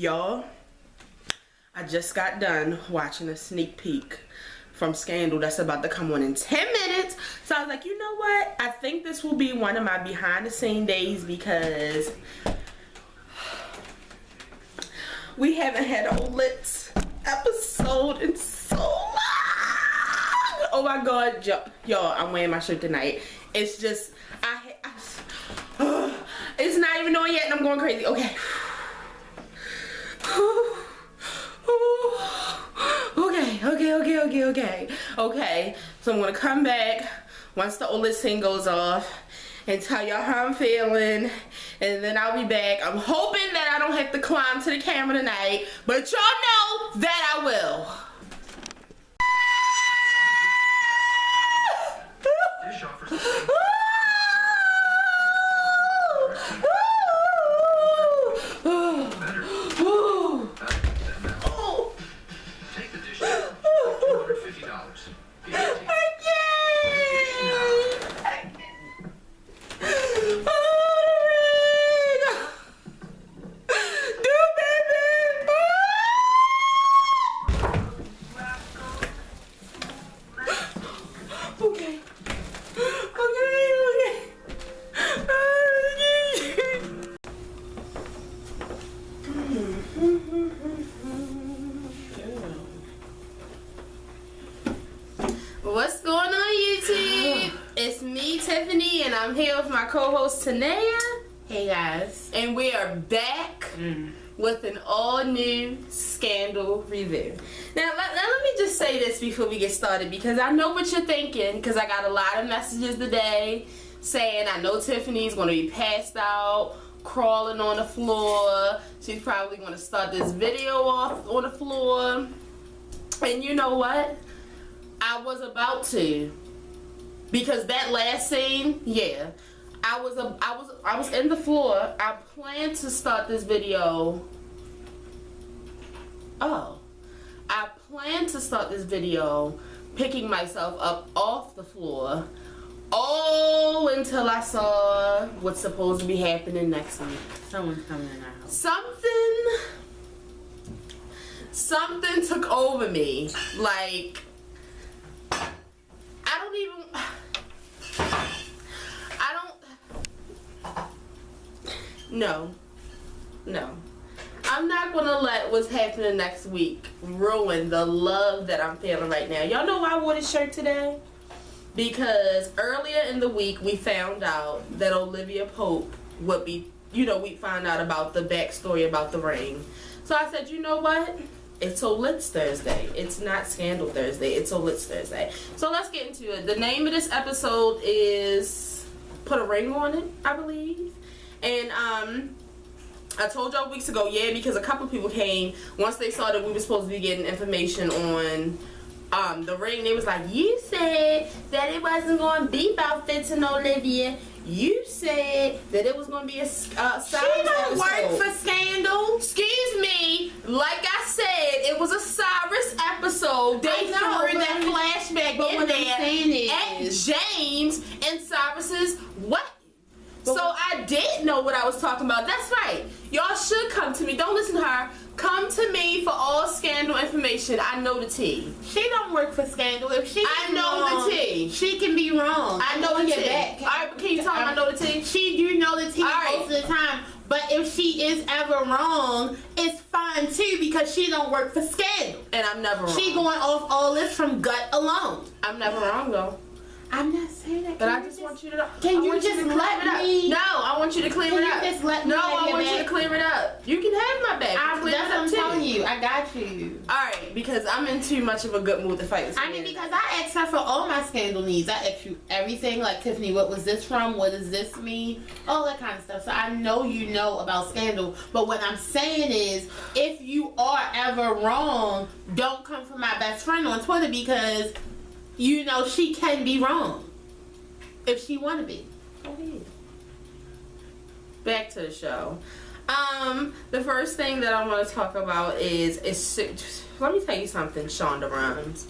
Y'all, I just got done watching a sneak peek from Scandal that's about to come on in 10 minutes. So I was like, you know what? I think this will be one of my behind the scene days because we haven't had a lit episode in so long. Oh my God, y'all, I'm wearing my shirt tonight. It's just, it's not even on yet and I'm going crazy. Okay. Okay, so I'm gonna come back once the OLED scene goes off and tell y'all how I'm feeling, and then I'll be back. I'm hoping that I don't have to climb to the camera tonight, but y'all know that I will. What's going on, YouTube? It's me, Tiffany, and I'm here with my co-host Tanea. Hey guys. And we are back with an all-new Scandal review. Now let me just say this before we get started, because I know what you're thinking, because I got a lot of messages today saying I know Tiffany's going to be passed out, crawling on the floor. She's probably going to start this video off on the floor. And you know what? I was about to, because that last scene, yeah, I was in the floor. I planned to start this video. I planned to start this video picking myself up off the floor. Until I saw what's supposed to be happening next week. Someone's coming in our house. Something took over me. Like, No. I'm not gonna let what's happening next week ruin the love that I'm feeling right now. Y'all know why I wore this shirt today? Because earlier in the week we found out that Olivia Pope would be, we found out about the backstory about the ring. So I said, you know what? It's OLED Thursday. It's not Scandal Thursday. It's OLED Thursday. So let's get into it. The name of this episode is Put a Ring on It, I believe. And I told y'all weeks ago, yeah, because a couple people came once they saw that we were supposed to be getting information on the ring. They was like, you said that it wasn't going to be about Fitz and Olivia. You said that it was going to be a Cyrus She don't episode. work for Scandal. Excuse me. Like I said, it was a Cyrus episode. They threw that flashback in there at James and Cyrus's what? So I did know what I was talking about. That's right. Y'all should come to me. Don't listen to her. Come to me for all Scandal information. I know the tea. She don't work for Scandal. If she I know the tea. She can be wrong. I know the tea. Alright, but can you tell me I know the tea? She do know the tea most of the time. But if she is ever wrong, it's fine too, because she don't work for Scandal. And I'm never wrong. She going off all this from gut alone. I'm never wrong though. I'm not saying that. But I just want you to know. Can you just let me? No, I want you to clear it up. Just let me? No, I want you to clear it up. You can have my back. That's what I'm telling you. I got you. Alright, because I'm in too much of a good mood to fight this. I mean, because I asked her for all my Scandal needs. I asked you everything, like, Tiffany, what was this from? What does this mean? All that kind of stuff. So I know you know about Scandal. But what I'm saying is, if you are ever wrong, don't come for my best friend on Twitter, because she can be wrong if she want to be. Go ahead. Back to the show. The first thing that I want to talk about is let me tell you something, Shonda Rhimes.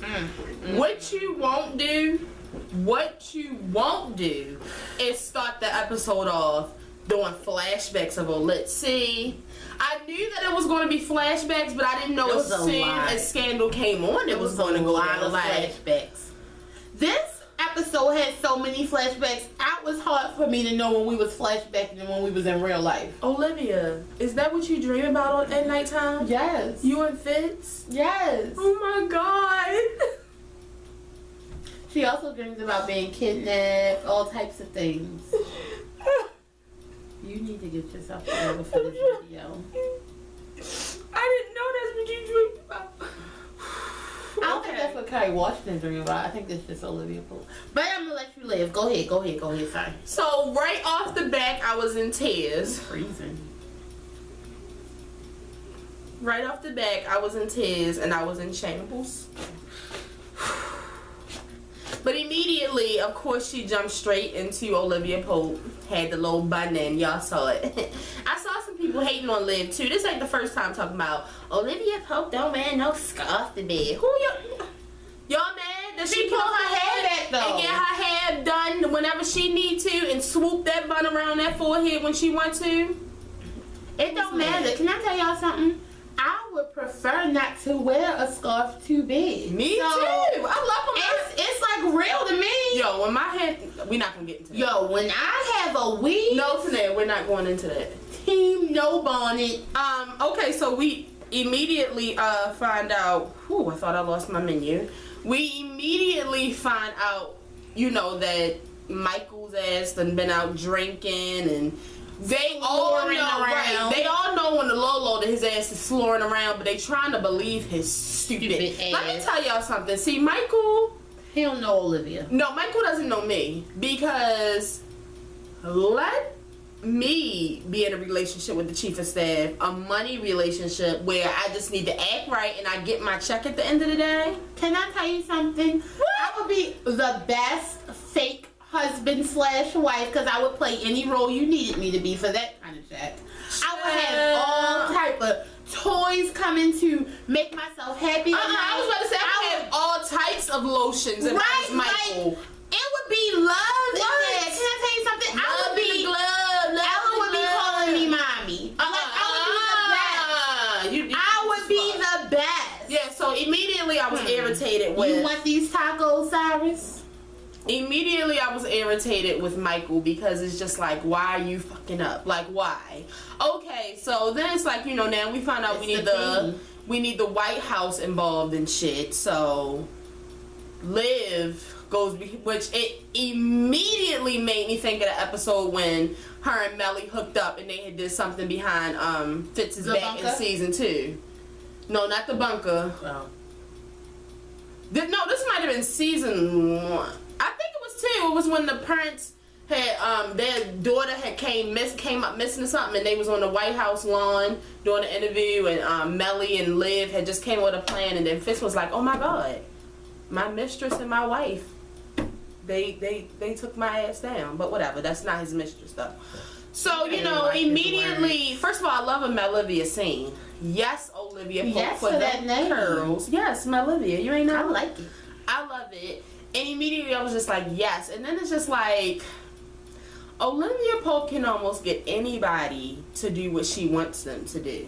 What you won't do is start the episode off doing flashbacks of OLED. See, I knew that it was going to be flashbacks, but I didn't know as soon as Scandal came on, it was going to go down of flashbacks. This episode had so many flashbacks. It was hard for me to know when we was flashbacking and when we was in real life. Olivia, is that what you dream about at nighttime? Yes. You and Fitz? Yes. Oh my God. She also dreams about being kidnapped, all types of things. You need to get yourself together for this video. I didn't know that's what you dreamed about. I don't think that's what Kerry Washington dreamed about. I think that's just Olivia Pope. But I'm gonna let you live. Go ahead, sorry. So right off the back, I was in tears. Freezing. Right off the back, I was in tears and I was in shambles. But immediately, of course, she jumped straight into Olivia Pope. Had the little bun in. Y'all saw it. I saw some people hating on Liv, too. This ain't the first time talking about Olivia Pope don't wear no scarf to bed. Who y'all mad that she pull her hair back, though? And get her hair done whenever she need to and swoop that bun around that forehead when she want to? It don't matter. Can I tell y'all something? I would prefer not to wear a scarf to bed. Me too. I love them. It's like real to me. Yo, when my head, we're not gonna get into that. Yo, when I have a weave. No, Tanae, we're not going into that. Team no bonnet. Okay, so we immediately find out. Whew, I thought I lost my menu. We immediately find out, you know, that Michael's ass done been out drinking and. They all know, right? They all know on the low that his ass is slurring around, but they trying to believe his stupid ass. Let me tell y'all something. See, Michael, he don't know Olivia. No, Michael doesn't know me because let me be in a relationship with the chief of staff, a money relationship where I just need to act right and I get my check at the end of the day. Can I tell you something? What? I would be the best fake husband/wife because I would play any role you needed me to be for that kind of check. I would have all type of toys coming to make myself happy. I was about to say I would have all types of lotions and Michael. Like, it would be love in there. Can I tell you something? Ella would be calling me mommy. I would be the best. Yeah, so immediately I was irritated with. You want these tacos, Cyrus? Immediately I was irritated with Michael because it's just like, why are you fucking up? Like, why? Okay, so then it's like, you know, now we find out we need the White House involved in shit. So Liv goes, which it immediately made me think of the episode when her and Melly hooked up and they had did something behind Fitz's back in season 2. No, not the bunker. Oh. No, this might have been season 1. I think it was 2. It was when the parents had their daughter had came up missing or something, and they was on the White House lawn doing an interview, and Melly and Liv had just came with a plan, and then Fitz was like, "Oh my God, my mistress and my wife, they took my ass down." But whatever, that's not his mistress though. So you know, immediately, first of all, I love a Melivia scene. Yes, Olivia Pope yes, for that curls. Yes, Melivia, you ain't know. I like it. I love it. And immediately I was just like, yes. And then it's just like, Olivia Pope can almost get anybody to do what she wants them to do.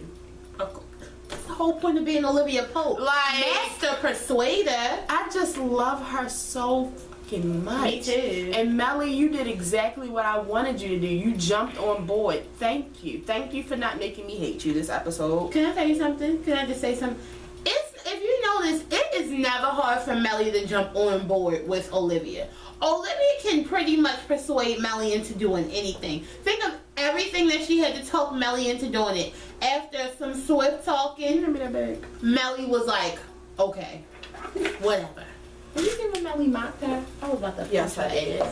That's the whole point of being Olivia Pope. Like, master persuader. I just love her so fucking much. Me too. And Melly, you did exactly what I wanted you to do. You jumped on board. Thank you. Thank you for not making me hate you this episode. Can I tell you something? Can I just say something? If you notice, it is never hard for Melly to jump on board with Olivia. Olivia can pretty much persuade Melly into doing anything. Think of everything that she had to talk Melly into doing it. After some swift talking, Give me that bag. Melly was like, okay, whatever. Did you give Melly mocked her? I was about to yes, I did.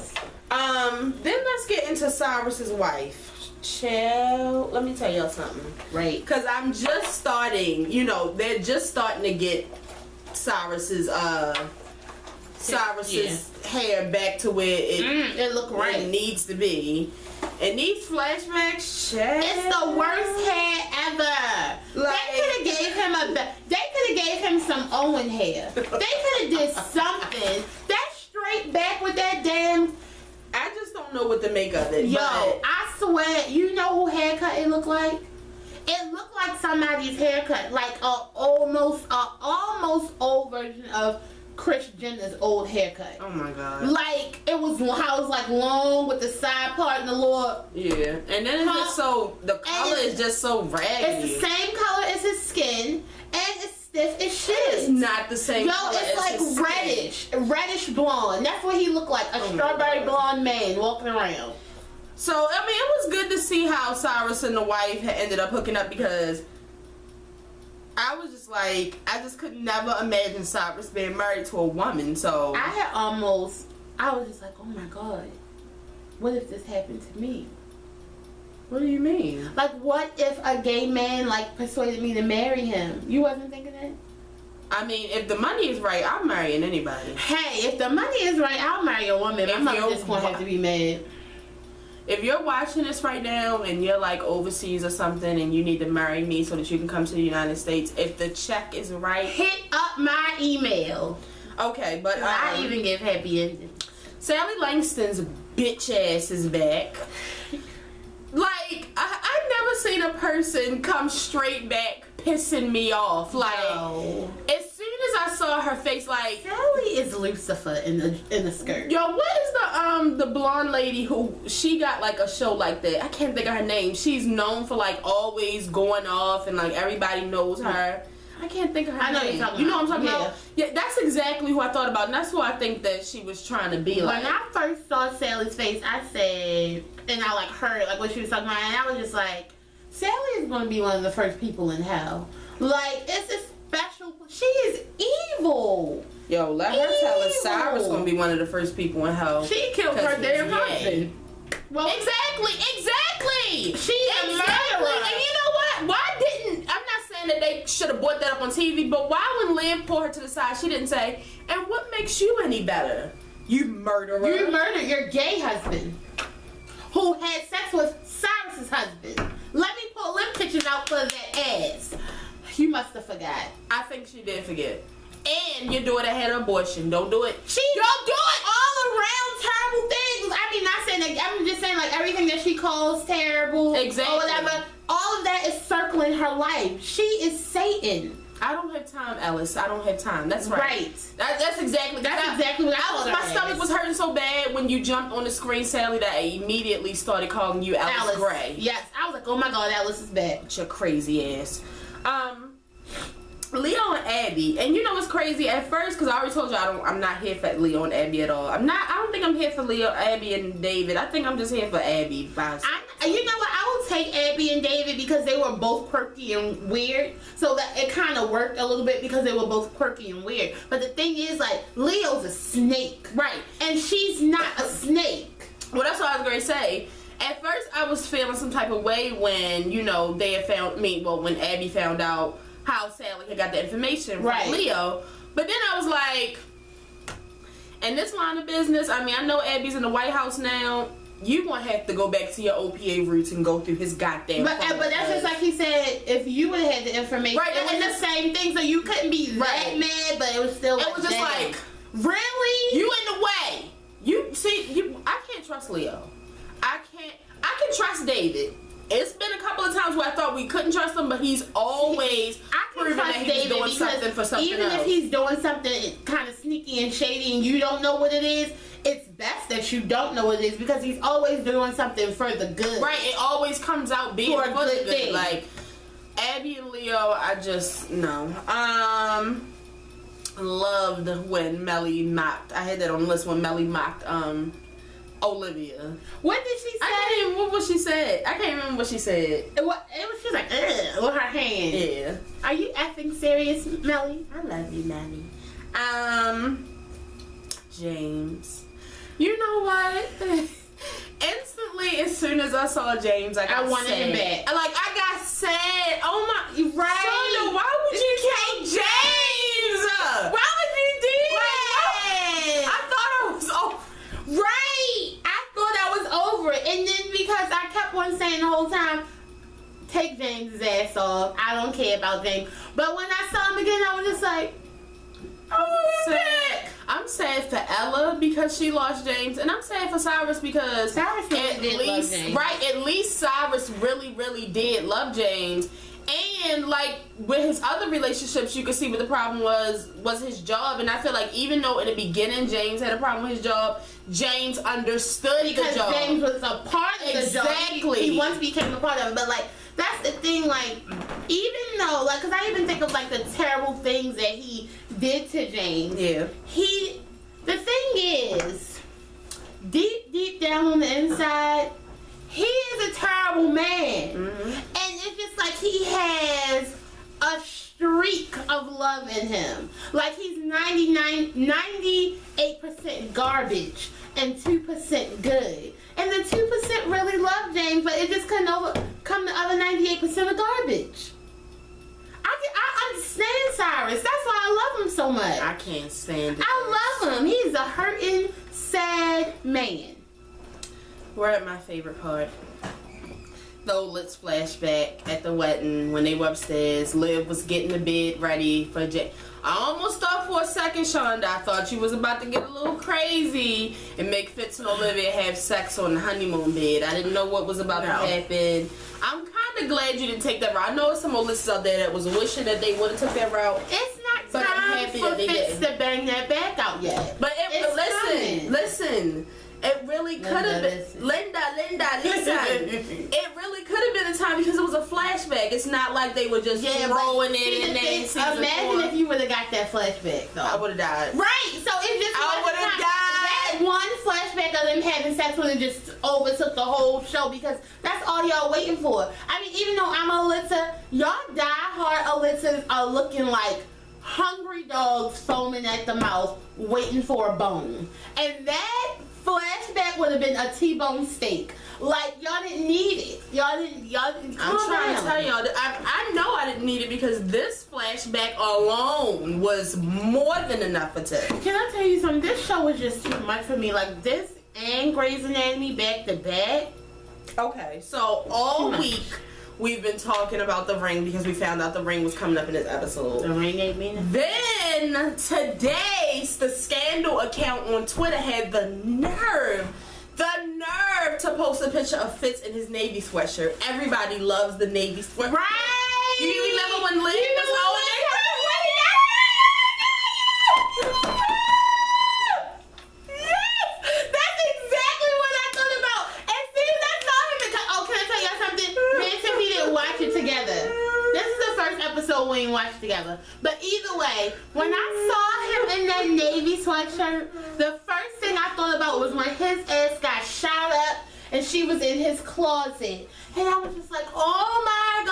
Then let's get into Cyrus's wife. Chill. Let me tell y'all something. Right. Because I'm just starting, you know, they're just starting to get Cyrus's hair back to where it look right. It needs to be. And these flashbacks, shit. It's the worst hair ever. Like, they could have gave him some Owen hair. They could have did something. That straight back with that damn. I just don't know what to make of it. Yo, I swear, you know who haircut it looked like? It It looked like somebody's haircut, like a almost old version of Kris Jenner's old haircut. Oh my god! Like it was how it was like long with the side part and the little. Yeah, and then it's just so the color is just so raggedy. It's the same color as his skin, and it's stiff as shit. It's not the same. Yo, color it's as like reddish blonde. That's what he looked like, a strawberry blonde man walking around. So I mean, it was good to see how Cyrus and the wife had ended up hooking up, because I was just like, I just could never imagine Cyrus being married to a woman. So I was just like, oh my god, what if this happened to me? What do you mean? Like, what if a gay man like persuaded me to marry him? You wasn't thinking that? I mean, if the money is right, I'm marrying anybody. Hey, if the money is right, I'll marry a woman. I'm not just gonna have to be mad. If you're watching this right now and you're like overseas or something and you need to marry me so that you can come to the United States, if the check is right, hit up my email. Okay, but I even give happy endings. Sally Langston's bitch ass is back. Like, I've never seen a person come straight back pissing me off. Like, as soon as I saw her face, like, Sally is Lucifer in the skirt. Yo, what is the blonde lady who she got like a show like that? I can't think of her name. She's known for like always going off and like everybody knows her. I can't think of her name. You're talking you know what I'm talking about? about? Yeah, that's exactly who I thought about, and that's who I think that she was trying to be like. When I first saw Sally's face, I said, and I like heard like what she was talking about, and I was just like, Sally is going to be one of the first people in hell. Like, it's a special. She is evil. Yo, let her tell us Cyrus going to be one of the first people in hell. She killed her damn husband. Well, exactly. She's a murderer. And you know what? Why didn't, I'm not saying that they should have brought that up on TV, but why when Liv pulled her to the side, she didn't say, and what makes you any better? You murderer. You murdered your gay husband who had sex with Cyrus's husband. Let me pull them pictures out for that ass. You must have forgot. I think she did forget. And your daughter had an abortion. Don't do it. Don't do it. All around terrible things. I mean, not saying that. I'm just saying like everything that she calls terrible. Exactly. Or whatever. All of that is circling her life. She is Satan. I don't have time, Ellis. I don't have time. That's right. That's exactly what my stomach was hurting so bad when you jumped on the screen, Sally, that I immediately started calling you Alice Gray. Yes. I was like, oh my god, Alice is back. With your crazy ass. Leo and Abby, and you know what's crazy? At first, because I already told you I'm not here for Leo and Abby at all. I don't think I'm here for Leo, Abby, and David. I think I'm just here for Abby. You know what? I will take Abby and David because they were both quirky and weird. So that it kind of worked a little bit because they were both quirky and weird. But the thing is, like, Leo's a snake, right? And she's not a snake. Well, that's what I was going to say. At first, I was feeling some type of way when they had found me. Well, when Abby found out how Sally had got the information from Leo. But then I was like, in this line of business, I mean, I know Abby's in the White House now. You gonna have to go back to your OPA roots and go through his goddamn But that's just like he said, if you would have had the information, it was the same thing, so you couldn't be that mad, but it was still it was just like, really? You in the way. I can't trust Leo. I can trust David. It's been a couple of times where I thought we couldn't trust him, but he's always proven that he's doing something for something even else. If he's doing something kind of sneaky and shady and you don't know what it is, it's best that you don't know what it is because he's always doing something for the good. Right, it always comes out being for a good thing. Like, Abby and Leo, I just, no. Loved when Melly mocked. I had that on the list when Melly mocked, Olivia. What did she say? What she said. I can't remember what she said. She was like, ugh, with her hand. Yeah. Are you effing serious, Melly? I love you, Melly. James. You know what? Instantly, as soon as I saw James, I wanted him back. I got sad. Oh my, right? Shonda, why would you kill James? Why would you do that? I thought it was over. Right. I thought I was over it. And then because I kept on saying the whole time, take James' ass off. I don't care about James. But when I saw him again, I was just like, I'm sad for Ella because she lost James, and I'm sad for Cyrus because Cyrus really did love James. At least Cyrus really did love James. And like with his other relationships, you could see what the problem was his job. And I feel like even though in the beginning James had a problem with his job, James understood the job. Because James was a part of the job. Exactly. He once became a part of it. But like that's the thing, like even though like, because I even think of like the terrible things that he did to James. Yeah. The thing is, deep down on the inside, he is a terrible man. Mm-hmm. And it's just like he has a streak of love in him. Like he's 98% garbage and 2% good. And the 2% really love James, but it just couldn't overcome the other 98% of garbage. I understand Cyrus. That's why I love him so much. I can't stand it. I love him. He's a hurting, sad man. We're at my favorite part. The Olitz flashback at the wedding when they were upstairs. Liv was getting the bed ready for Jay. I almost thought for a second, Shonda, I thought you was about to get a little crazy and make Fitz and Olivia have sex on the honeymoon bed. I didn't know what was about to happen. I'm kind of glad you didn't take that route. I know some Olitz out there that was wishing that they would have took that route. It's not time for Fitz to bang that back out yet. But listen. It really could have been Linda, listen. It really could have been a time because it was a flashback. It's not like they were just throwing it in there. Imagine if you would have got that flashback though. I would have died. Right. So it just I would have died. That one flashback of them having sex would have just overtook the whole show because that's all y'all waiting for. I mean, even though I'm Olitza, y'all diehard Olitzas are looking like hungry dogs foaming at the mouth waiting for a bone. And that flashback would have been a T-bone steak. Like y'all didn't need it. Y'all didn't. I'm trying to tell y'all that I know I didn't need it because this flashback alone was more than enough for Tiff. Can I tell you something? This show was just too much for me. Like this and Grey's Anatomy back to back. Okay, so all week we've been talking about The Ring because we found out The Ring was coming up in this episode. The Ring ain't mean nothing. Then today, the Scandal account on Twitter had the nerve to post a picture of Fitz in his Navy sweatshirt. Everybody loves the Navy sweatshirt. Right! Do you remember when Liv was holding it? Yes! That's exactly what I thought about. As soon as I saw him, can I tell y'all something? Me and Tiffany didn't watch it together. This is the first episode we didn't watch together. But either way, when I saw him in that Navy sweatshirt, the first thing I thought about was when his ass got shot up and she was in his closet. And I was just like, oh my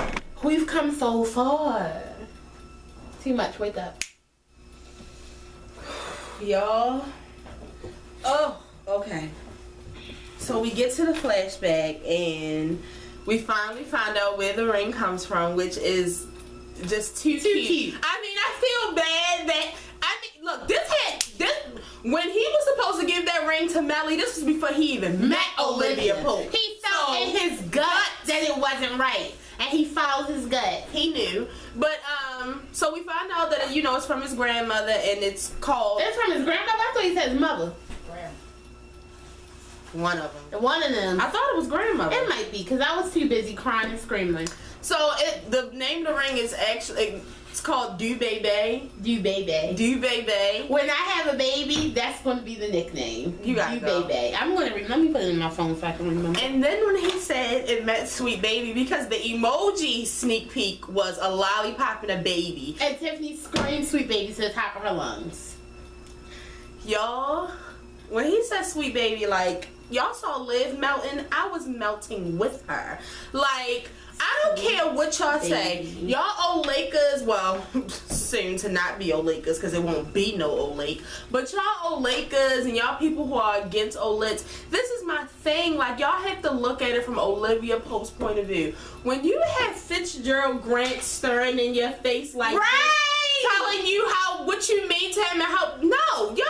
God! We've come so far. Too much, wake up. Y'all. Oh, okay. So we get to the flashback and we finally find out where the ring comes from, which is just too cute. I mean, I feel bad that look, when he was supposed to give that ring to Melly, this was before he even met Olivia Pope. He felt in his gut that it wasn't right. And he followed his gut. He knew. But, so we find out that, it's from his grandmother and it's called... It's from his grandmother? I thought he said his mother. One of them. One of them. I thought it was grandmother. It might be, because I was too busy crying and screaming. So, the name of the ring is actually... It's called Do Baby. Do Baby. Do Baby. When I have a baby, that's going to be the nickname. You got Do Baby. I'm going to let me put it in my phone so I can remember. And then when he said it meant sweet baby, because the emoji sneak peek was a lollipop and a baby. And Tiffany screamed sweet baby to the top of her lungs. Y'all, when he said sweet baby, like, y'all saw Liv melting, I was melting with her. Like... I don't care what y'all say. Y'all old Lakers, well, soon to not be old Lakers because it won't be no old Lake. But y'all old Lakers and y'all people who are against Olitz, this is my thing. Like, y'all have to look at it from Olivia Pope's point of view. When you have Fitzgerald Grant staring in your face like this, telling you what you mean to him and how, no, y'all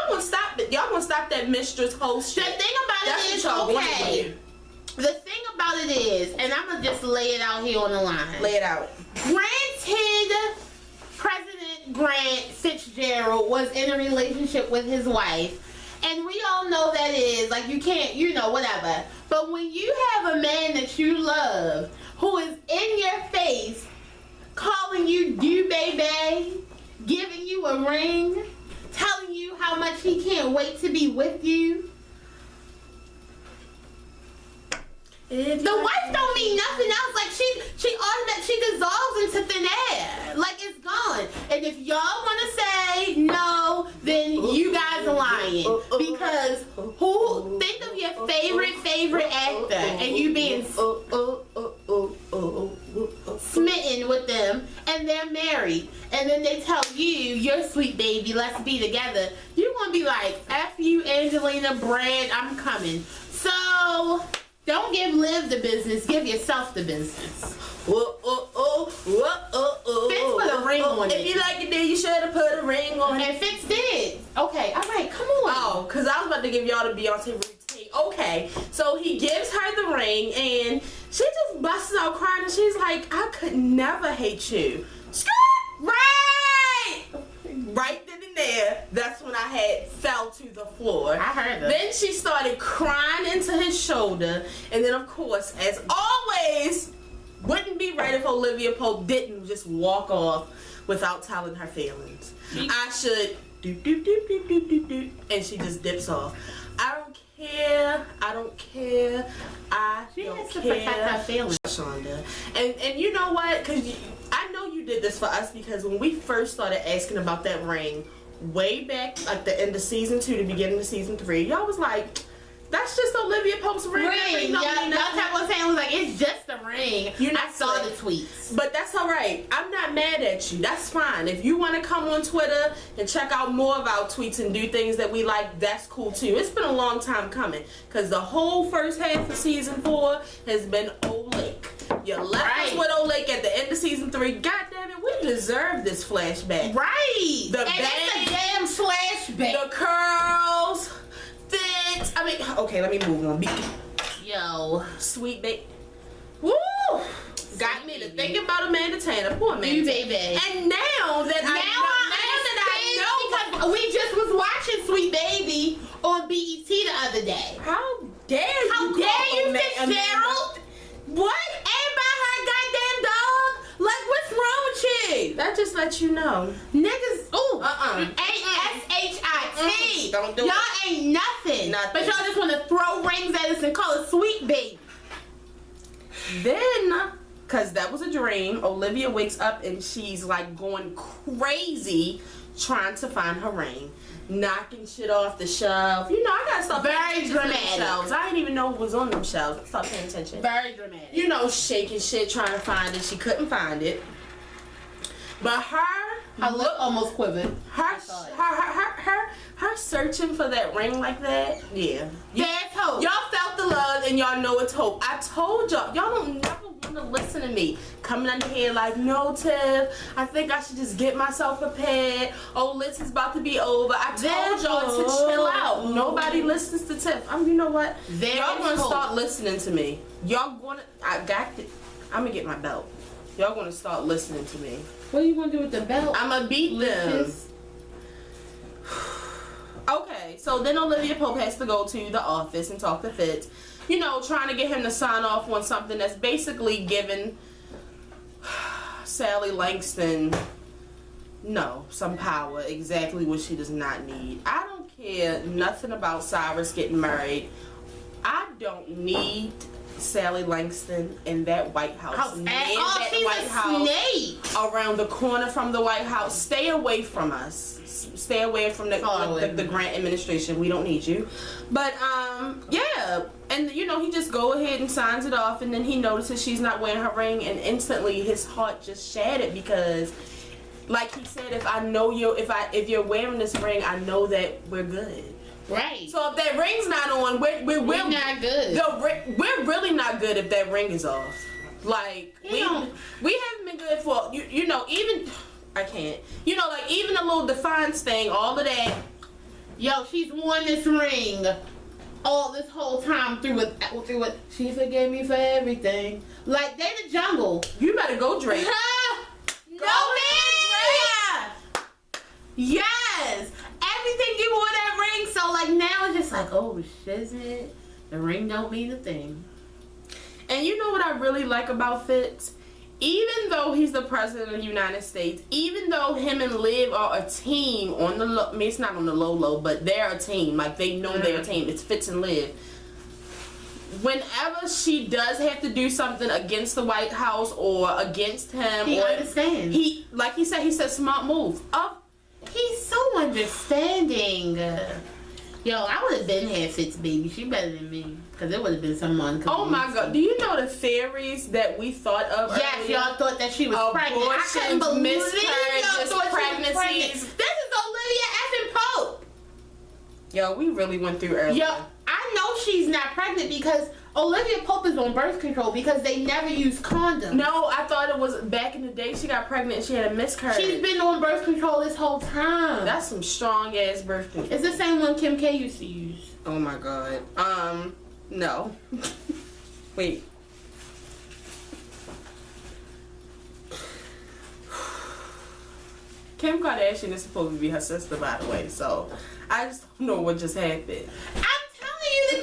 gonna stop it. Y'all gonna stop that mistress host shit. The thing about it is, okay. The thing about it is, and I'm going to just lay it out here on the line. Lay it out. Granted, President Grant Fitzgerald was in a relationship with his wife. And we all know that is, like, you can't, whatever. But when you have a man that you love who is in your face, calling you baby, giving you a ring, telling you how much he can't wait to be with you. The wife don't mean nothing else. Like she dissolves into thin air. Like it's gone. And if y'all want to say no, then you guys are lying. Because think of your favorite actor and you being smitten with them, and they're married, and then they tell you, "You're sweet baby, let's be together." You're gonna be like, "F you, Angelina, Brad, I'm coming." So. Don't give Liv the business, give yourself the business. Fitz put a ring on it. If you like it, then you should have put a ring on it. And Fitz did. Okay, all right, come on. Oh, because I was about to give y'all the Beyonce routine. Okay, so he gives her the ring, and she just busts out crying, and she's like, "I could never hate you." Right then and there, that's when I fell to the floor. I heard that. Then she started crying into his shoulder, and then of course, as always, wouldn't be right if Olivia Pope didn't just walk off without telling her feelings. I should do, and she just dips off. I don't care. She has to protect her feelings. Shonda. And you know what? Because I know you did this for us, because when we first started asking about that ring way back like the end of season 2, the beginning of season 3, y'all was like, "That's just Olivia Pope's ring." Y'all kept on saying, was like, "It's just a ring." I saw the tweets. But that's all right. I'm not mad at you. That's fine. If you want to come on Twitter and check out more of our tweets and do things that we like, that's cool too. It's been a long time coming, because the whole first half of season 4 has been Olake. You left us with Olake at the end of season 3. God damn it, we deserve this flashback. Right. The and bang, it's a damn flashback. the curls, fit. I mean, okay, let me move on. Yo, Sweet baby. Woo! Got me to think about Amanda Tanner. Poor Amanda. you baby. And now that I know, because we just was watching Sweet Baby on BET the other day. how dare you, Fitzgerald? What? And by her goddamn dog? Like, what's wrong with you? That just lets you know. Niggas, ooh. SHIT. Don't do y'all it. ain't nothing. Nothing. But y'all just want to throw rings at us and call it Sweet Baby. Then, because that was a dream, Olivia wakes up and she's like going crazy trying to find her ring. Knocking shit off the shelf. You know, I gotta stop paying attention to them shelves. I didn't even know what was on them shelves. Stop paying attention. Very dramatic. You know, shaking shit, trying to find it. She couldn't find it. But her lip almost quivered. Her searching for that ring like that. Yeah. That's hope. Y'all felt the love and y'all know it's hope. I told y'all don't never want to listen to me. Coming under here like, "No, Tiff, I think I should just get myself prepared. Oh, Liz is about to be over." I told y'all to chill out. Nobody listens to Tiff. You know what? Y'all gonna start listening to me. I got it. I'm gonna get my belt. Y'all gonna start listening to me. What are you gonna do with the belt? I'm gonna beat them. Okay, so then Olivia Pope has to go to the office and talk to Fitz. You know, trying to get him to sign off on something that's basically giving Sally Langston some power, exactly what she does not need. I don't care nothing about Cyrus getting married. I don't need Sally Langston in that White House. Snake around the corner from the White House. Stay away from us. Stay away from the Grant administration. We don't need you. But yeah, and you know, he just go ahead and signs it off, and then he notices she's not wearing her ring, and instantly his heart just shattered, because like he said, if you're wearing this ring, I know that we're good. Right. So if that ring's not on, we're not good. We're really not good if that ring is off. Like we haven't been good for you know, even I can't. You know, like even the little Defiance thing, all of that. Yo, she's worn this ring all this whole time through it. She forgave me for everything. Like, they the jungle. You better go, Drake. Go, man! Yes! Everything you wore that ring, so like now it's just like, oh shiznit, the ring don't mean a thing. And you know what I really like about Fitz? Even though he's the president of the United States, even though him and Liv are a team on the low, I mean it's not on the low, but they're a team. Like they know they're a team. It's Fitz and Liv. Whenever she does have to do something against the White House or against him, He or understands. He said smart move. He's so understanding. Yo, I would have been had Fitz baby. She better than me. Because it would have been someone. Oh my God. Do you know the theories that we thought of Yes, earlier? y'all thought that she was pregnant. I couldn't believe y'all thought pregnancies. she was pregnant. This is Olivia effing Pope. Yo, we really went through earlier. Yo, I know she's not pregnant because Olivia Pope is on birth control because they never use condoms. No, I thought it was back in the day she got pregnant and she had a miscarriage. She's been on birth control this whole time. That's some strong ass birth control. It's the same one Kim K used to use. Oh my God. No. Wait. Kim Kardashian is supposed to be her sister, by the way, so I just don't know what just happened. I'm telling you,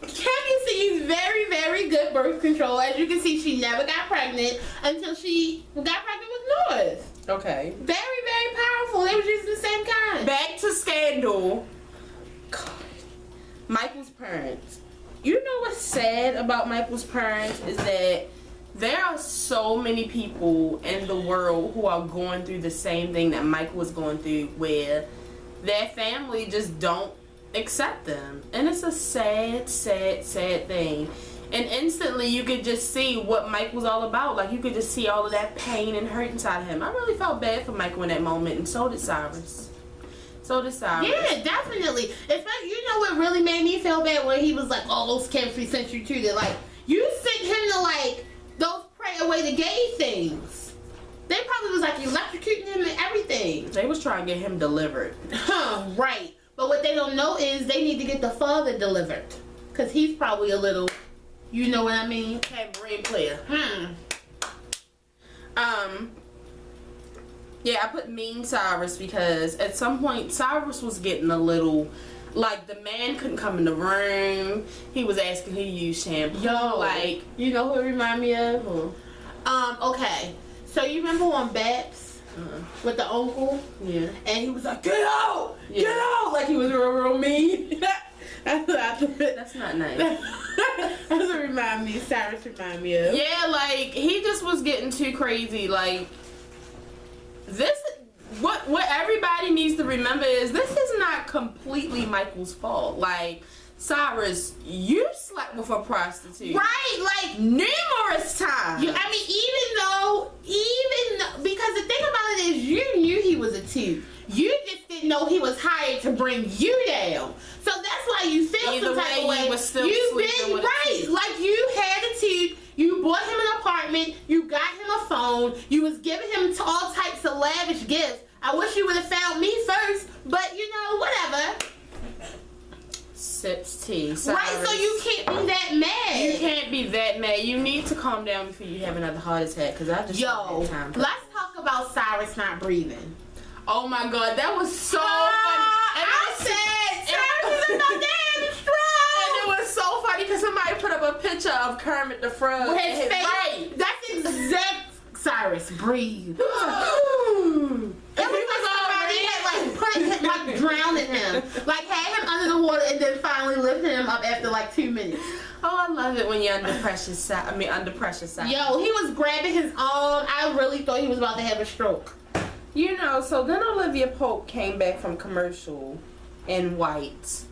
Kim used to use very, very good birth control. As you can see, she never got pregnant until she got pregnant with North. Okay. Very, very powerful. They was using the same kind. Back to Scandal. God. Michael's parents. You know what's sad about Michael's parents is that there are so many people in the world who are going through the same thing that Michael was going through, where their family just don't accept them. And it's a sad, sad, sad thing. And instantly you could just see what Mike was all about. Like you could just see all of that pain and hurt inside of him. I really felt bad for Michael in that moment, and so did Cyrus. Yeah, definitely. Especially, you know what really made me feel bad when he was like, "Oh, those camps we sent you to." They're like, you sent him to like those pray away the gay things. They probably was like electrocuting him and everything. They was trying to get him delivered. Right. But what they don't know is they need to get the father delivered, cause he's probably a little, you know what I mean? Tambourine player. Yeah, I put mean Cyrus because at some point Cyrus was getting a little, like the man couldn't come in the room. He was asking who to use shampoo. Yo, like, you know who it remind me of? Okay. So you remember on Babs with the uncle? Yeah. And he was like, "Get out! Yeah. Get out!" Like he was real mean. That's not nice. That's what remind me. Cyrus remind me of. Yeah, like he just was getting too crazy. Like this, what everybody needs to remember is this is not completely Michael's fault. Like Cyrus, you slept with a prostitute, right? Like numerous times. I mean, even though, because the thing about it is, you knew he was a toot. You just didn't know he was hired to bring you down. So that's why you feel some type of way. You were still You've been right. Like you had a toot. You bought him an apartment. You got him a phone. You was giving him all types of lavish gifts. I wish you would have found me first, but you know, whatever. Sips tea. Cyrus. Right, so you can't be that mad. You can't be that mad. You need to calm down before you have another heart attack. Cause I just let's talk about Cyrus not breathing. Oh my God, that was so funny. And I said Cyrus is no damn strong. And it was so funny because somebody put up a picture of Kermit the Frog. With his face. Right. That's exact. Cyrus, breathe. It was like somebody had like put him, like drowning him, like had him under the water and then finally lifted him up after like 2 minutes. Oh, I love it when you're under pressure. Under pressure. Yo, he was grabbing his arm. I really thought he was about to have a stroke. You know, so then Olivia Pope came back from commercial in white.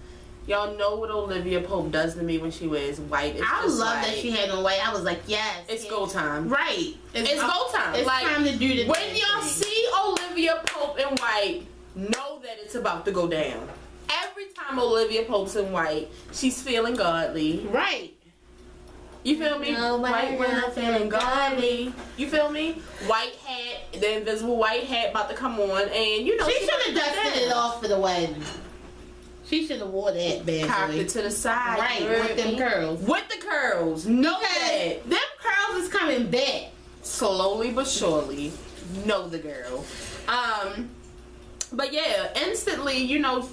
Y'all know what Olivia Pope does to me when she wears white. I love that she had on white. I was like, yes. It's go time. Right. It's go time. It's like, time to do the when y'all see Olivia Pope in white, know that it's about to go down. Every time Olivia Pope's in white, she's feeling godly. Right. You feel me? White women feeling godly. You feel me? White hat, the invisible white hat about to come on, and you know she should have dusted it off for the wedding. She should have wore that badly. Cocked it to the side. Right, with them curls. With the curls. Know that. Them curls is coming back. Slowly but surely. know the girl. But yeah, instantly, you know,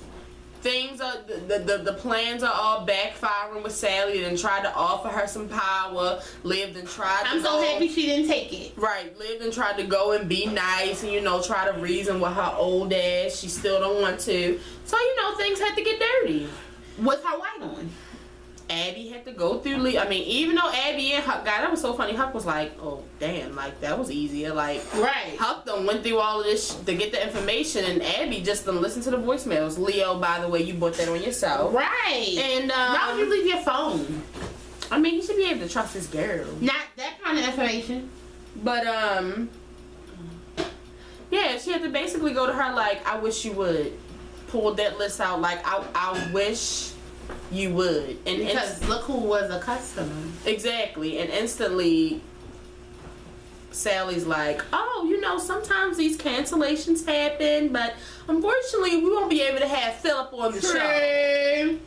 things are the plans are all backfiring with Sally. And tried to offer her some power. Lived and tried. I'm so happy she didn't take it. Right, lived and tried to go and be nice and, you know, try to reason with her old ass. She still don't want to. So, you know, things had to get dirty. What's her white on? Abby had to go through even though Abby and Huck, God, that was so funny. Huck was like, oh damn, like that was easier. Like, right. Huck done went through all of this to get the information, and Abby just done listened to the voicemails. Leo, by the way, you bought that on yourself. Right. And why would you leave your phone? I mean, you should be able to trust this girl. Not that kind of information. But yeah, she had to basically go to her like, I wish you would. Pull that list out like, I wish you would. And because look who was a customer. Exactly. And instantly Sally's like, oh, you know, sometimes these cancellations happen, but unfortunately we won't be able to have Philip on the show.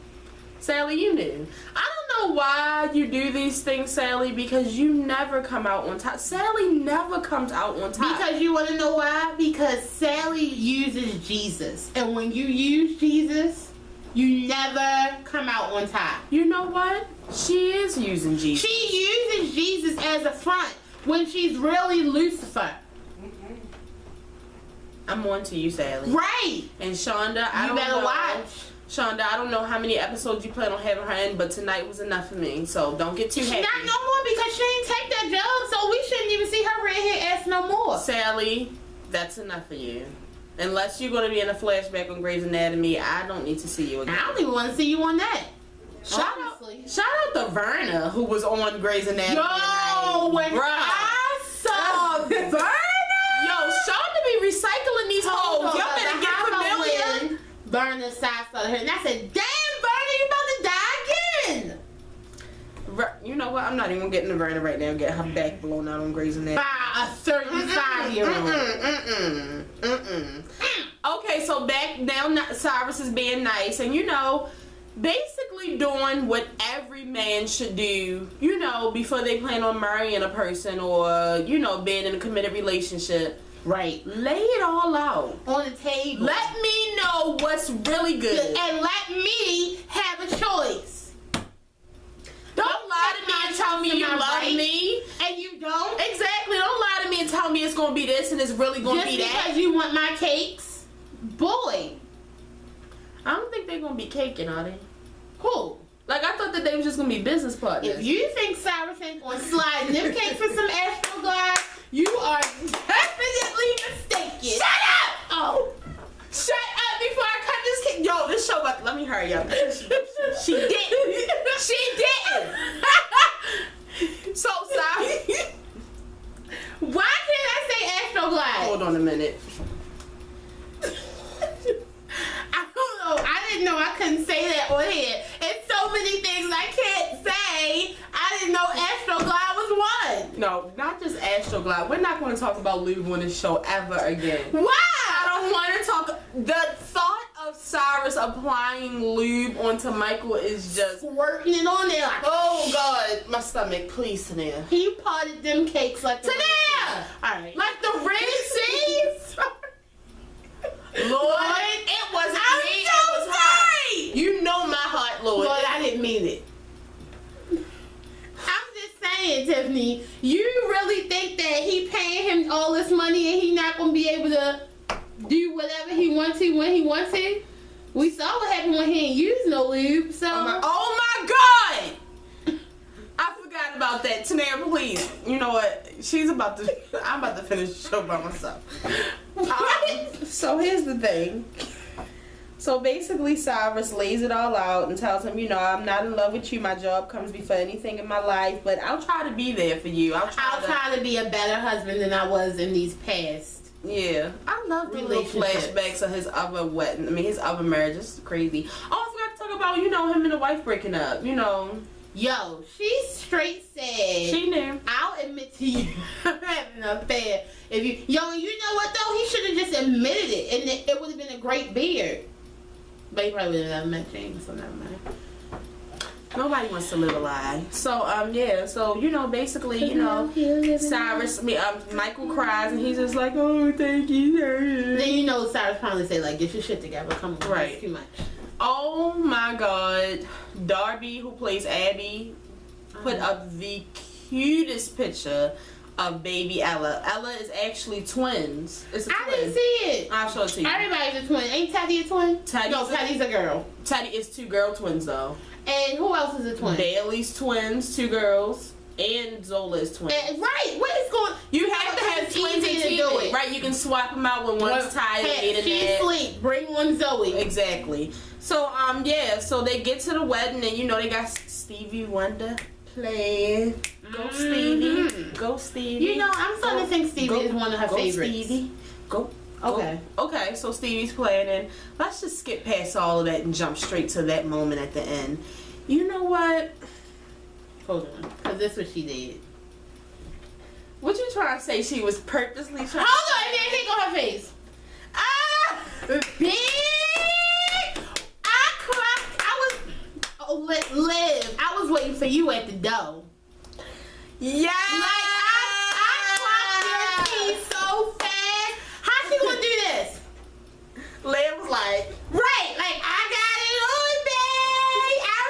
Sally, you knew. I don't know why you do these things, Sally, because you never come out on top. Sally never comes out on top. Because you want to know why? Because Sally uses Jesus. And when you use Jesus, you never come out on top. You know what? She is using Jesus. She uses Jesus as a front when she's really Lucifer. I'm on to you, Sally. Right. And Shonda, you better watch. Shonda, I don't know how many episodes you plan on having her in, but tonight was enough for me. So don't get too happy. Not no more, because she ain't take that job, so we shouldn't even see her red hair ass no more. Sally, that's enough for you. Unless you're going to be in a flashback on Grey's Anatomy, I don't need to see you again. I don't even want to see you on that. Shout out to Verna, who was on Grey's Anatomy. Yo, when I saw Verna. Yo, Shonda be recycling these hoes. Y'all better get familiar. Verna side started her, and I said, damn, Verna, you about to die again. You know what? I'm not even going to get into Verna right now and get her back blown out on Grey's Anatomy. By a 35-year-old. Okay, so back now, Cyrus is being nice, and you know, basically doing what every man should do, you know, before they plan on marrying a person or, you know, being in a committed relationship. Right. Lay it all out on the table. Let me know what's really good. And let me have a choice. Don't lie to me and tell me you love me. And you don't? Exactly. Don't lie to me and tell me it's going to be this and it's really going to be that. Just because you want my cakes? Boy. I don't think they're going to be caking, are they? Who? Like, I thought that they was just going to be business partners. If you think Cyrus ain't going to slide them cakes for some Astroglide, you are definitely mistaken. Shut up! Oh. Shut up before I cut this cake. Yo, this show about, let me hurry up. She didn't. She didn't. So, sorry. Why can't I say Astroglide? Hold on a minute. I don't know. I didn't know I couldn't say that on here. It's so many things I can't say. I didn't know Astroglide was one. No, not just Astroglide. We're not going to talk about lube on this show ever again. Why? I don't want to talk. The thought of Cyrus applying lube onto Michael is just squirting it on there. Like, oh God, my stomach. Please, Tania. He potted them cakes like Tania. All right, like the Red Sea. Lord, it wasn't me. I'm so sorry. You know my heart, Lord. Lord, I didn't mean it. I'm just saying, Tiffany, you really think that he paying him all this money and he not gonna be able to do whatever he wants to when he wants to? We saw what happened when he ain't used no lube, so. Oh my God! I forgot about that. Tania, please. You know what? I'm about to finish the show by myself. So here's the thing. So basically, Cyrus lays it all out and tells him, you know, I'm not in love with you. My job comes before anything in my life, but I'll try to be there for you. I'll try to be a better husband than I was in these past. Yeah, I love the little flashbacks of his other wedding. I mean, his other marriage. It's crazy. Oh, I forgot to talk about, you know, him and the wife breaking up. You know. Yo, she straight said. She knew. I'll admit to you, I'm having an affair. If you, you know what though? He should have just admitted it, and it would have been a great beard. But he probably would have never met James, so never mind. Nobody wants to live a lie. So yeah. So basically, Cyrus, Michael cries and he's just like, oh, thank you. Then Cyrus finally say like, get your shit together. Come on, right? It's too much. Oh my God, Darby, who plays Abby, put up the cutest picture of baby Ella. Ella is actually twins. It's a twin. I didn't see it. I'll show it to you. Everybody's a twin. Ain't Teddy a twin? Teddy's a girl. Teddy is 2 girl twins though. And who else is a twin? Bailey's twins, 2 girls, and Zola's twins. Right. What is going? You have to have twins to do it. Right. You can swap them out when one's tired. She's asleep. Bring one Zoe. Exactly. So yeah. So they get to the wedding and they got Stevie Wonder playing. Go Stevie. Go Stevie. I'm starting to think Stevie is one of her favorites. Stevie. Go. Okay, so Stevie's playing, and let's just skip past all of that and jump straight to that moment at the end. You know what? Hold on, because this is what she did. What you trying to say? She was purposely trying. Hold on, man, take on her face. Ah, bitch! I cried. Liv. I was waiting for you at the door. Yeah. Like I clocked your teeth so fast. How she gonna do this? Liv was like, right, like I got it on, babe. I'm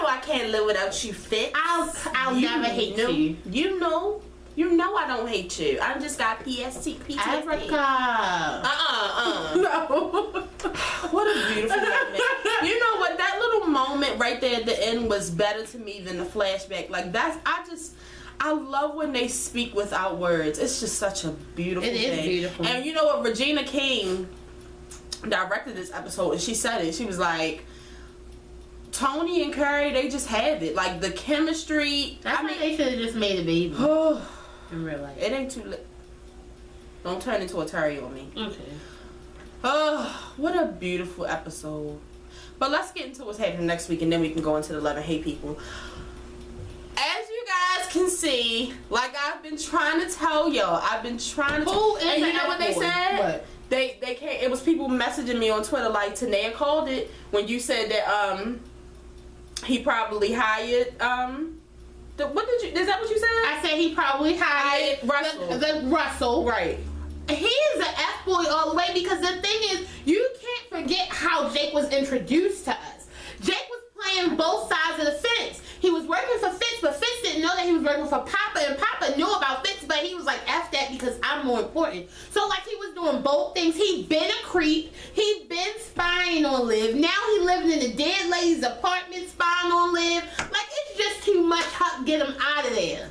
I can't live without you, Fitz. I'll never hate you. You know I don't hate you. I just got PTSD. Africa. No. What a beautiful moment. You know what? That little moment right there at the end was better to me than the flashback. Like I love when they speak without words. It's just such a beautiful thing. It is beautiful. And you know what? Regina King directed this episode, and she said it. She was like, Tony and Carrie, they just have it. Like the chemistry. That's why they should have just made a baby. In real life. It ain't too late. Don't turn into a Terry on me. Okay. What a beautiful episode. But let's get into what's happening next week, and then we can go into the 11 Hey People. As you guys can see, like I've been trying to tell y'all, and you know what they said? What? They can't. It was people messaging me on Twitter like Tanea called it when you said that he probably hired is that what you said? I said he probably hired Russell. The Russell. Right. He is an F-boy all the way, because the thing is, you can't forget how Jake was introduced to us. Jake was playing both sides of the fence. He was working for Fitz, but Fitz didn't know that he was working for Papa, and Papa knew about Fitz, but he was like, F that, because I'm more important. So like he was doing both things. He been a creep. He been spying on Liv. Now he living in a dead lady's apartment spying on Liv. Like it's just too much. Get him out of there.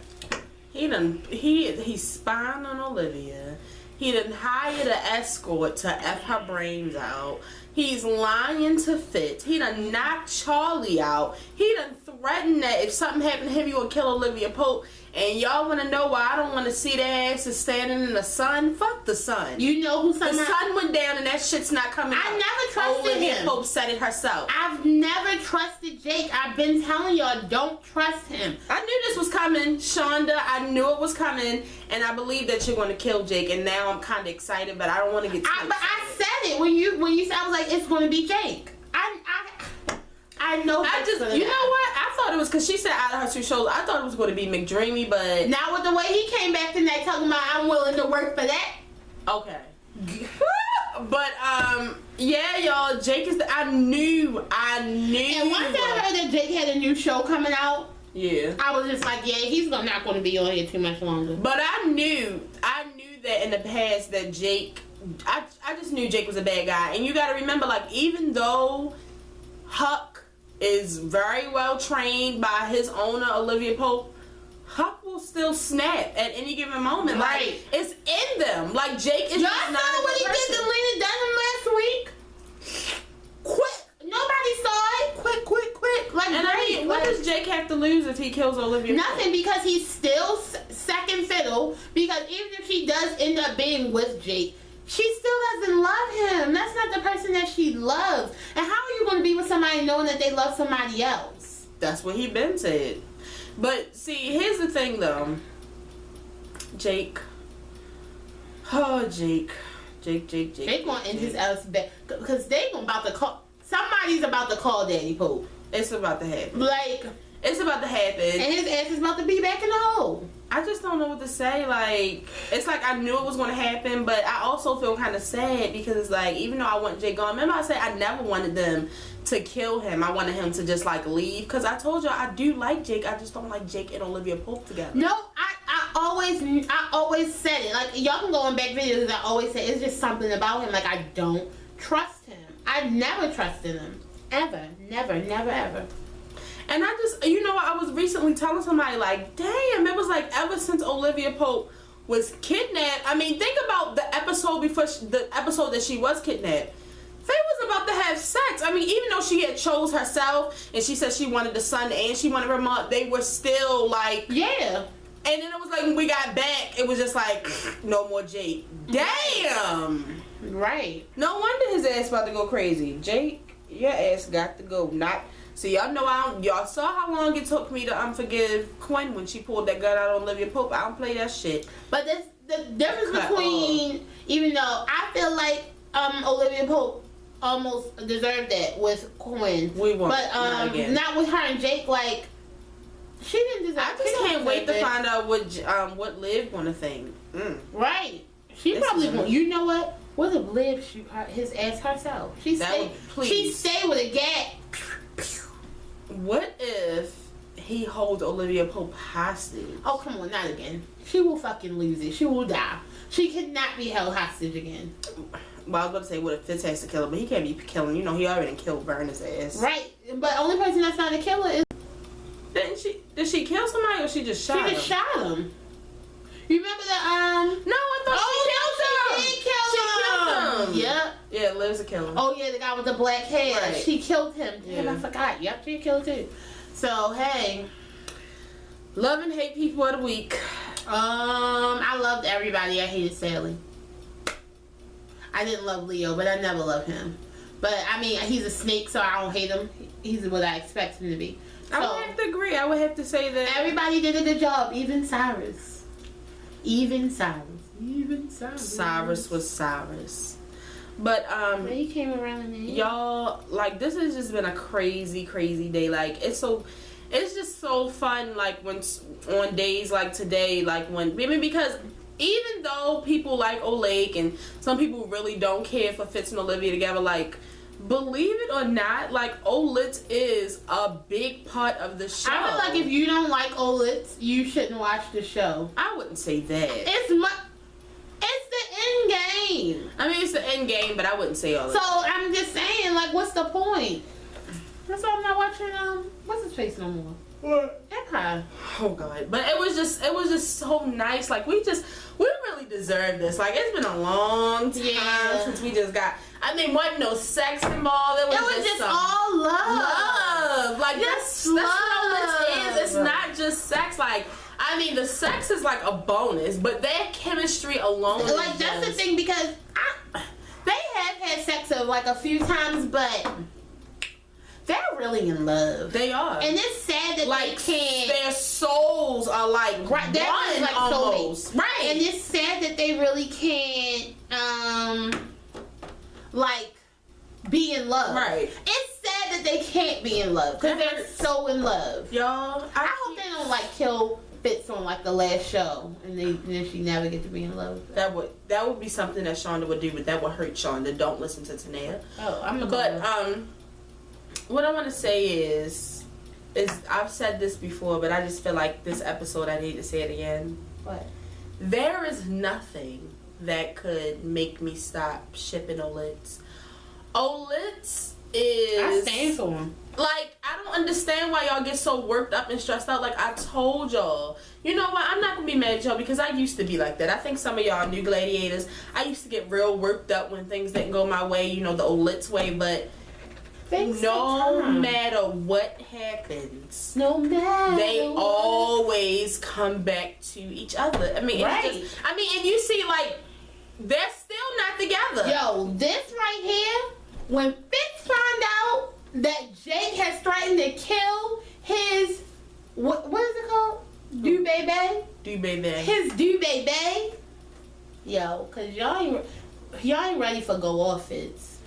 He's spying on Olivia. He done hired an escort to F her brains out. He's lying to Fitz. He done knocked Charlie out. He done threatened that if something happened to him, he would kill Olivia Pope. And y'all want to know why I don't want to see that ass is standing in the sun? Fuck the sun. You know who the sun went down and that shit's not coming I up. never trusted Olivia him. Pope said it herself. I've never trusted Jake. I've been telling y'all, don't trust him. I knew this was coming, Shonda. I knew it was coming, and I believe that you're going to kill Jake. And now I'm kind of excited, but I don't want to get. But I said it when you said, I was like, it's going to be Jake. I know. You know what? I thought it was because she said out of her 2 shows. I thought it was going to be McDreamy, but now with the way he came back tonight talking about I'm willing to work for that. Okay. But yeah, y'all. Jake is. I knew. And once I heard that Jake had a new show coming out, yeah, I was just like, yeah, he's not going to be on here too much longer. But I knew that in the past that Jake. I just knew Jake was a bad guy, and you got to remember, like, even though Huck is very well trained by his owner Olivia Pope, Huck will still snap at any given moment. Right. Like, it's in them. Like, Jake is y'all just not saw what he did to Lena Dunham last week? Quick. Nobody saw it. Quick. Like, and I mean, what does Jake have to lose if he kills Olivia Pope? Nothing, because he's still second fiddle. Because even if she does end up being with Jake, she still doesn't love him. That's not the person that she loves. And how are you going to be with somebody knowing that they love somebody else? That's what he been said. But see, here's the thing though. Jake. Oh, Jake. Jake. They gonna end his ass back because they gonna about to call. Somebody's about to call Daddy Pope. It's about to happen. Like, it's about to happen. And his ass is about to be back in the hole. I just don't know what to say. Like, it's like I knew it was going to happen, but I also feel kind of sad because it's like, even though I want Jake gone, remember I said I never wanted them to kill him. I wanted him to just like leave because I told y'all I do like Jake. I just don't like Jake and Olivia Pope together. No, I always said it. Like, y'all can go on back videos. I always say it's just something about him. Like, I don't trust him. I never trusted him. Ever. Never, ever. And I just, you know, I was recently telling somebody, like, damn, it was like ever since Olivia Pope was kidnapped. I mean, think about the episode before, the episode that she was kidnapped. They was about to have sex. I mean, even though she had chose herself and she said she wanted the son and she wanted her mom, they were still like, yeah. And then it was like when we got back, it was just like, no more Jake. Damn. Right. No wonder his ass about to go crazy. Jake, your ass got to go. Not. So y'all know y'all saw how long it took me to forgive Quinn when she pulled that gun out on Olivia Pope. I don't play that shit. But the difference between, even though I feel like Olivia Pope almost deserved that with Quinn. We won't. But not with her and Jake. Like, she didn't deserve. I just can't wait to find out what Liv gonna think. Right. She probably won't. You know what? What if Liv shoot his ass herself? She stay with a gag. What if he holds Olivia Pope hostage? Oh, come on, not again. She will fucking lose it. She will die. She cannot be held hostage again. Well, I was about to say, what if Fitz has to kill him? But he can't be killing. You know, he already killed Verna's ass. Right. But the only person that's not a killer is... Did she kill somebody or she just shot him? She just shot him. You remember the, No, I thought she killed him. She killed him. Yep. Yeah, Liv's a killer. Oh, yeah, the guy with the black hair. Right. She killed him. Damn, Yeah. I forgot. Yep, she killed too. So, hey. Love and hate people of the week. I loved everybody. I hated Sally. I didn't love Leo, but I never loved him. But, I mean, he's a snake, so I don't hate him. He's what I expect him to be. So, I would have to agree. I would have to say that everybody did a good job, even Cyrus. Cyrus was Cyrus. But he came around and y'all, like, this has just been a crazy day. Like, it's just so fun, like, when on days like today, like when, I mean, because even though people like Oleg and some people really don't care for Fitz and Olivia together, like, believe it or not, like, Olitz is a big part of the show. I feel like if you don't like Olitz, you shouldn't watch the show. I wouldn't say that. It's the end game. I mean, it's the end game, but I wouldn't say all of So that. I'm just saying, like, what's the point? That's why I'm not watching. What's his face no more? What? Empire. Oh God! But it was just so nice. Like, we really deserve this. Like, it's been a long time since we just got. I mean, wasn't no sex involved. It was just all love. Like, that's what it is. It's not just sex. Like, I mean, the sex is like a bonus, but their chemistry alone. Like, that's the thing, because they have had sex like a few times, but they're really in love. They are. And it's sad that like, they can't. Their souls are like one like almost. Soulmates. Right. And it's sad that they really can't, like, be in love. Right. It's sad that they can't be in love because they're so in love. Y'all, I hope they don't, like, kill Fitz on, like, the last show and then she never get to be in love. That would be something that Shonda would do, but that would hurt Shonda. Don't listen to Tanea. Oh, I'm gonna But what I want to say is I've said this before, but I just feel like this episode I need to say it again. What? There is nothing that could make me stop shipping Olitz. Olitz is... I stand for him. Like, I don't understand why y'all get so worked up and stressed out. Like, I told y'all. You know what? I'm not going to be mad at y'all because I used to be like that. I think some of y'all new gladiators, I used to get real worked up when things didn't go my way, you know, the Olitz way, but... No matter what happens, they always come back to each other. I mean, right. And you see, like, they're still not together. Yo, this right here, when Fitz found out that Jake has threatened to kill his, what is it called? Dubé Bay? Dubé Bay. His Dubé Bay. Yo, cause y'all ain't, y'all ain't ready for go offits.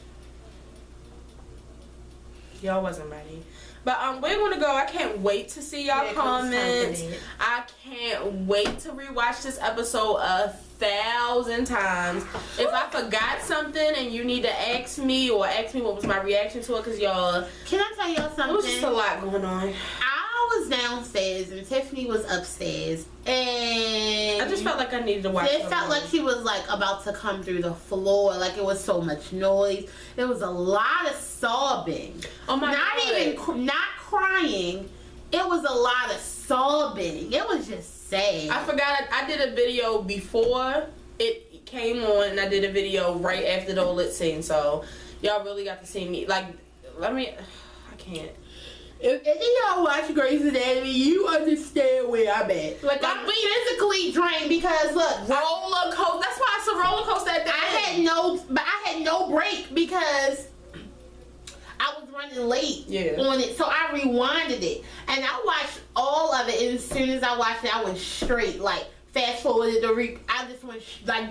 Y'all wasn't ready. But we're gonna go. I can't wait to see y'all comments. I can't wait to rewatch this episode 1,000 times. If I forgot something and you need to ask me or ask me what was my reaction to it, cause y'all. Can I tell y'all something? It was just a lot going on. I was downstairs and Tiffany was upstairs, and I just felt like I needed to watch. It felt like she was like about to come through the floor. Like it was so much noise. There was a lot of sobbing. Oh my God. Not crying. It was a lot of sobbing. It was just sad. I forgot I did a video before it came on, and I did a video right after the lit scene. So y'all really got to see me. Like, I can't. If y'all watch Grey's Anatomy, you understand where I'm at. Like I'm physically drained because look, roller coaster. That's why it's a roller coaster. I had no break because I was running late on it, so I rewinded it and I watched all of it. And as soon as I watched it, I went straight fast forwarded I just went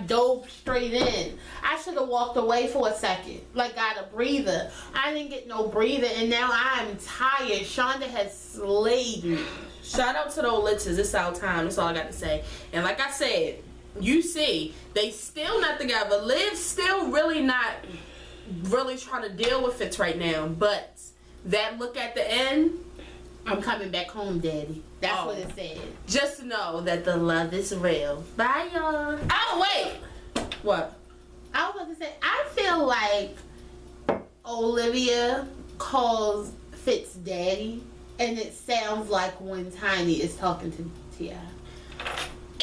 dove straight in. I should have walked away for a second, got a breather. I didn't get no breather, and now I'm tired. Shonda has slayed me. Shout out to the Olitzes. It's our time. That's all I got to say. And like I said, you see, they still not together. Liv's still really not trying to deal with it right now. But that look at the end. I'm coming back home, Daddy. That's what it said. Just know that the love is real. Bye, y'all. Oh, wait. What? I was about to say, I feel like Olivia calls Fitz Daddy, and it sounds like when Tiny is talking to T.I.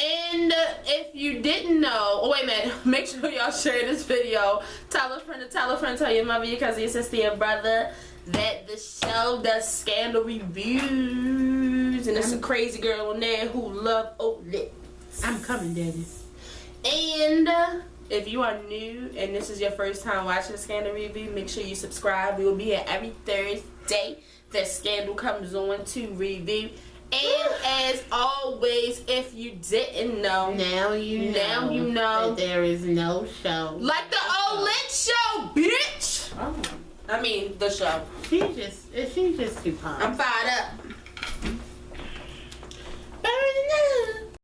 And if you didn't know, wait a minute, make sure y'all share this video. Tell a friend, tell your mother, your cousin, your sister, your brother, that the show does scandal reviews, and there's a crazy girl on there who love lips. I'm coming, Daddy. And if you are new and this is your first time watching Scandal Review, make sure you subscribe. We will be here every Thursday that Scandal comes on to review. And as always, if you didn't know, now you know that there is no show like the old lit show, bitch. Oh. I mean, the show. She's just too pumped. I'm fired up. Burning up.